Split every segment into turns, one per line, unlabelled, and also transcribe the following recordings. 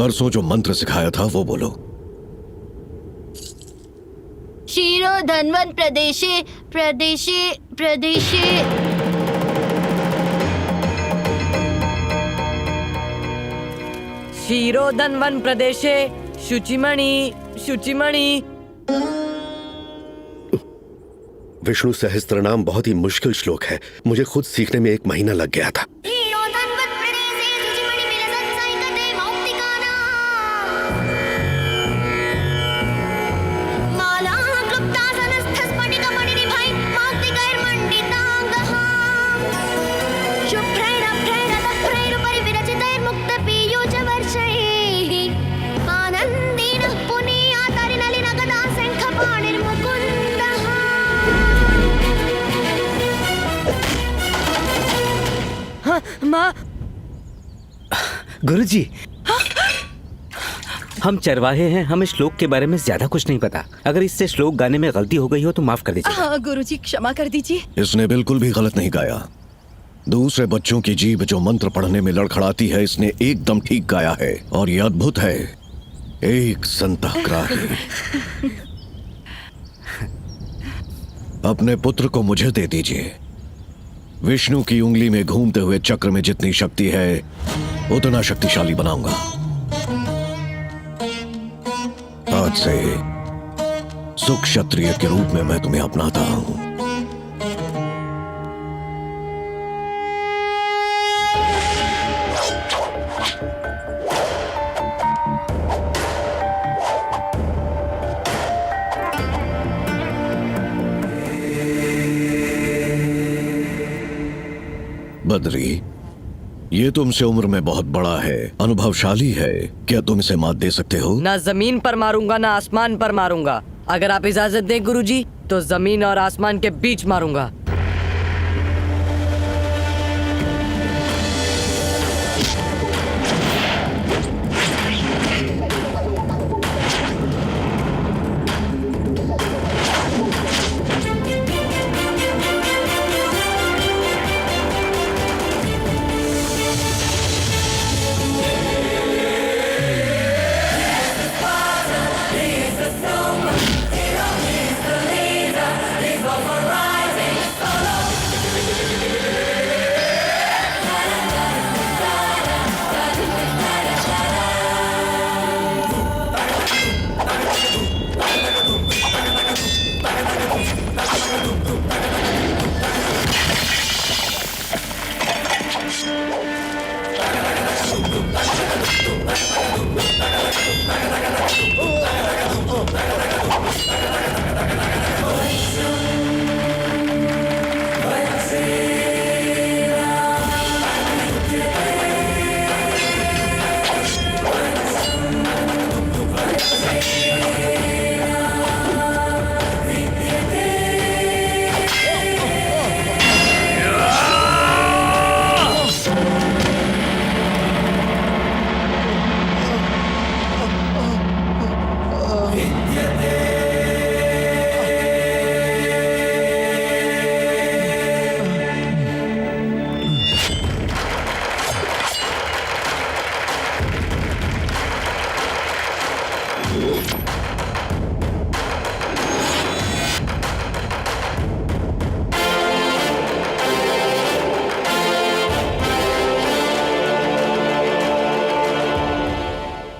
परसों जो मंत्र सिखाया था वो बोलो।
क्षीरो धन्वन प्रदेशे प्रदेशे प्रदेशे।
क्षीरो धन्वन प्रदेशे शुचिमणि शुचिमणि।
विष्णु सहस्त्रनाम बहुत ही मुश्किल श्लोक है, मुझे खुद सीखने में 1 महीना लग गया था।
माँ।
गुरुजी, हम चरवाहे हैं, हमें श्लोक के बारे में ज्यादा कुछ नहीं पता। अगर इससे श्लोक गाने में गलती हो गई हो तो माफ कर दीजिए।
हाँ गुरुजी, क्षमा कर दीजिए।
इसने बिल्कुल भी गलत नहीं गाया। दूसरे बच्चों की जीभ जो मंत्र पढ़ने में लड़खड़ाती है, इसने एकदम ठीक गाया है और ये अद्भुत है। एक संतग्राही। अपने पुत्र को मुझे दे दीजिए। विष्णु की उंगली में घूमते हुए चक्र में जितनी शक्ति है उतना शक्तिशाली बनाऊंगा। आज से सुख क्षत्रिय के रूप में मैं तुम्हें अपनाता हूं। बद्री, ये तुमसे उम्र में बहुत बड़ा है, अनुभवशाली है। क्या तुम इसे मात दे सकते हो?
ना जमीन पर मारूंगा ना आसमान पर मारूंगा। अगर आप इजाजत दें गुरुजी तो जमीन और आसमान के बीच मारूंगा।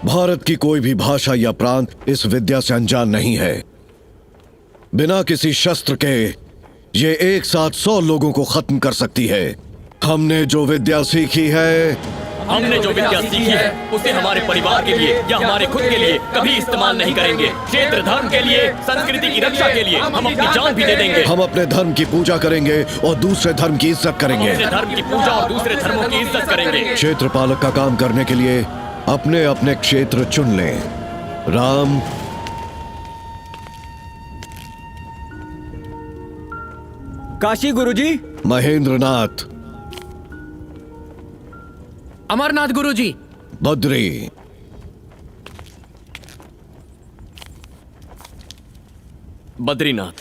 भारत की कोई भी भाषा या प्रांत इस विद्या से अनजान नहीं है। बिना किसी शस्त्र के ये एक साथ 100 लोगों को खत्म कर सकती है। हमने जो विद्या सीखी है
उसे हमारे परिवार के लिए या हमारे खुद के लिए कभी इस्तेमाल नहीं करेंगे। क्षेत्र धर्म के लिए, संस्कृति की रक्षा के लिए हम अपनी जान भी दे देंगे।
हम अपने धर्म की पूजा करेंगे और दूसरे धर्म की इज्जत करेंगे।
अपने धर्म की पूजा और दूसरे धर्मों की इज्जत करेंगे।
क्षेत्र पालक का काम करने के लिए अपने अपने क्षेत्र चुन लें। राम,
काशी गुरुजी।
महेंद्रनाथ,
अमरनाथ गुरुजी।
बद्री,
बद्रीनाथ।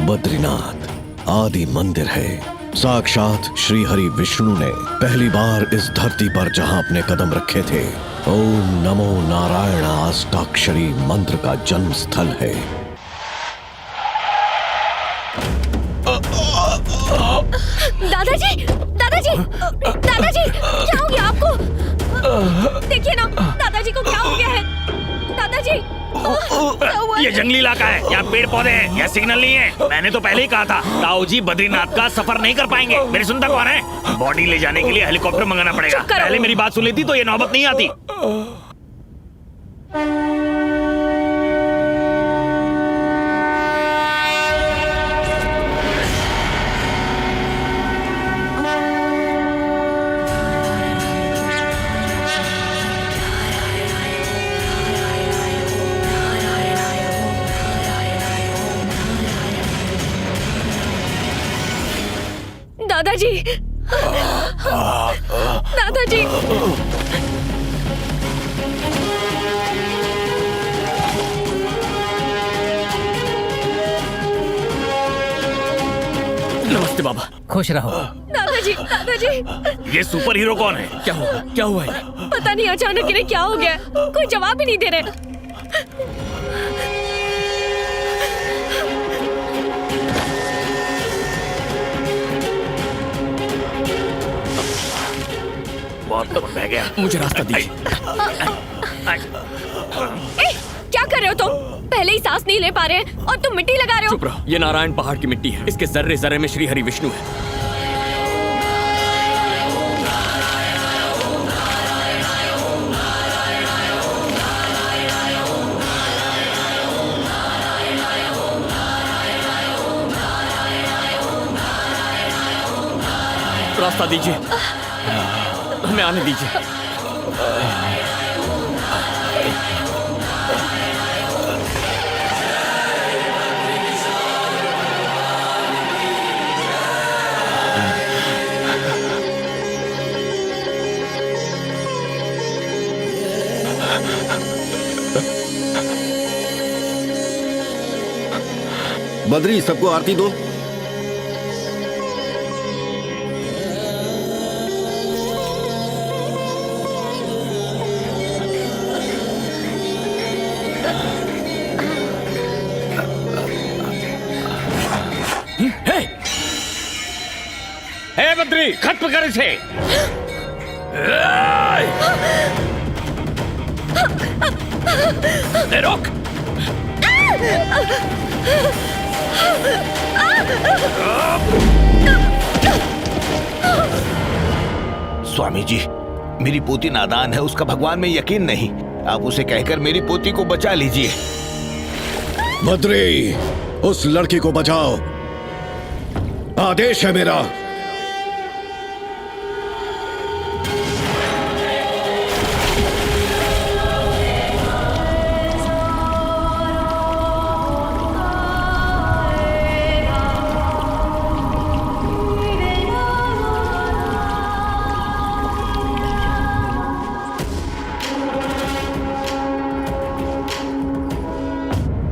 बद्रीनाथ आदि मंदिर है। साक्षात श्री हरि विष्णु ने पहली बार इस धरती पर जहां अपने कदम रखे थे, ओम नमो नारायण अष्टाक्षरी मंत्र का जन्म स्थल है।
दादाजी, दादाजी, दादाजी, क्या हो गया आपको? देखिए ना, दादाजी को क्या हो गया है? दादाजी,
ये जंगली इलाका है, यहाँ पेड़ पौधे हैं, यहाँ सिग्नल नहीं है। मैंने तो पहले ही कहा था ताऊ जी बद्रीनाथ का सफर नहीं कर पाएंगे। मेरी सुनता कौन है? बॉडी ले जाने के लिए हेलीकॉप्टर मंगाना पड़ेगा। पहले मेरी बात सुन लेती तो ये नौबत नहीं आती।
दादाजी, दादाजी,
नमस्ते बाबा।
खुश रहो।
दादाजी, दादाजी,
ये सुपर हीरो कौन है?
क्या हुआ? क्या हुआ है?
पता नहीं अचानक इन्हें क्या हो गया, कोई जवाब ही नहीं दे रहे।
बहुत दम बह गया।
मुझे रास्ता दीजिए।
क्या कर रहे हो तुम? पहले ही सांस नहीं ले पा रहे हैं और तुम मिट्टी लगा रहे हो।
चुप रहो, ये नारायण पहाड़ की मिट्टी है, इसके जर्रे जर्रे में श्री हरि विष्णु है। रास्ता दीजिए, हमें आने दीजिए।
बद्री, सबको आरती दो।
हे बद्री, खत्म कर इसे। रोक। स्वामी जी, मेरी पोती नादान है, उसका भगवान में यकीन नहीं। आप उसे कहकर मेरी पोती को बचा लीजिए।
बद्री, उस लड़की को बचाओ, आदेश है मेरा।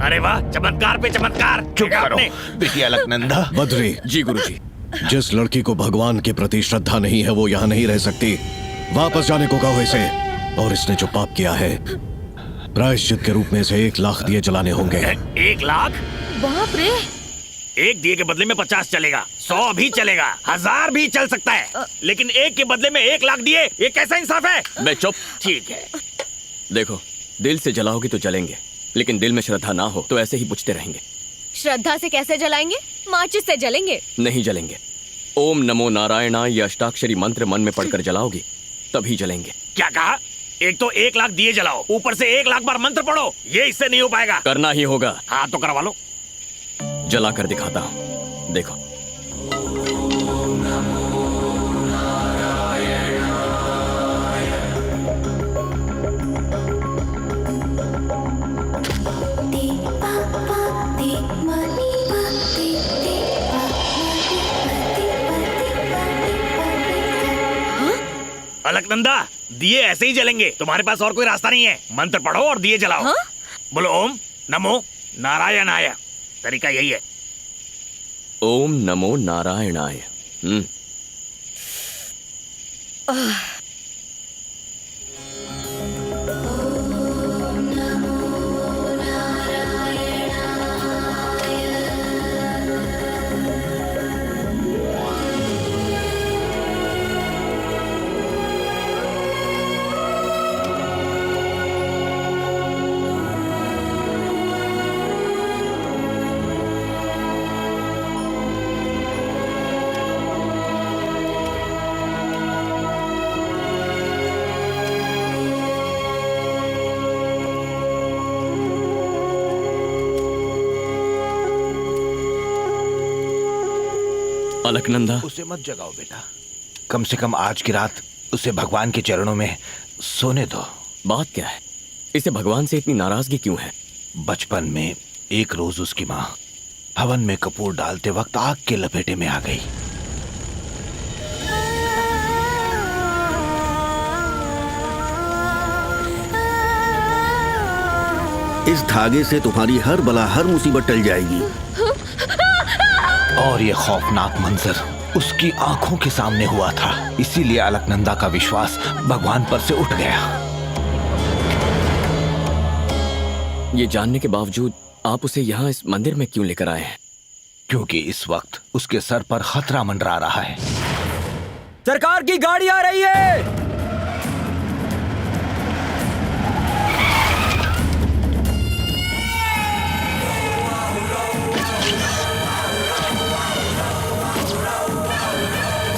अरे वाह, चमत्कार पे चमत्कार।
चुप करो बिटिया अलकनंदा।
बद्री,
जी गुरुजी।
जिस लड़की को भगवान के प्रति श्रद्धा नहीं है वो यहाँ नहीं रह सकती। वापस जाने को कहो इसे। और इसने जो पाप किया है, प्रायश्चित के रूप में इसे 1 लाख दिए जलाने होंगे।
1 लाख?
बाप रे।
एक दिए के बदले में 50 चलेगा, 100 भी चलेगा, 1000 भी चल सकता है, लेकिन एक के बदले में 1 लाख दिए, ये कैसा इंसाफ है?
मैं चुप।
ठीक है।
देखो, दिल से जलाओगी तो जलेंगे, लेकिन दिल में श्रद्धा ना हो तो ऐसे ही बुझते रहेंगे।
श्रद्धा से कैसे जलाएंगे? माचिस से जलेंगे।
नहीं जलेंगे। ओम नमो नारायणाय ये अष्टाक्षरी मंत्र मन में पढ़कर जलाओगी, तभी जलेंगे।
क्या कहा? एक तो 1 लाख दिए जलाओ, ऊपर से 1 लाख बार मंत्र पढ़ो, ये इससे नहीं हो पाएगा।
करना ही होगा।
हाँ तो करवा लो।
जला कर दिखाता हूँ, देखो।
अलकनंदा, दिए ऐसे ही जलेंगे, तुम्हारे पास और कोई रास्ता नहीं है। मंत्र पढ़ो और दिए जलाओ।
हाँ?
बोलो ओम नमो नारायणाय। तरीका यही है।
ओम नमो नारायणाय। अलकनंदा,
उसे मत जगाओ बेटा, कम से कम आज की रात उसे भगवान के चरणों में सोने दो।
बात क्या है? इसे भगवान से इतनी नाराजगी क्यों है?
बचपन में एक रोज उसकी माँ हवन में कपूर डालते वक्त आग के लपेटे में आ गई।
इस धागे से तुम्हारी हर बला हर मुसीबत टल जाएगी।
और ये खौफनाक मंजर उसकी आंखों के सामने हुआ था, इसीलिए अलकनंदा का विश्वास भगवान पर से उठ गया।
ये जानने के बावजूद आप उसे यहाँ इस मंदिर में क्यों लेकर आए हैं?
क्योंकि इस वक्त उसके सर पर खतरा मंडरा रहा है।
सरकार की गाड़ी आ रही है।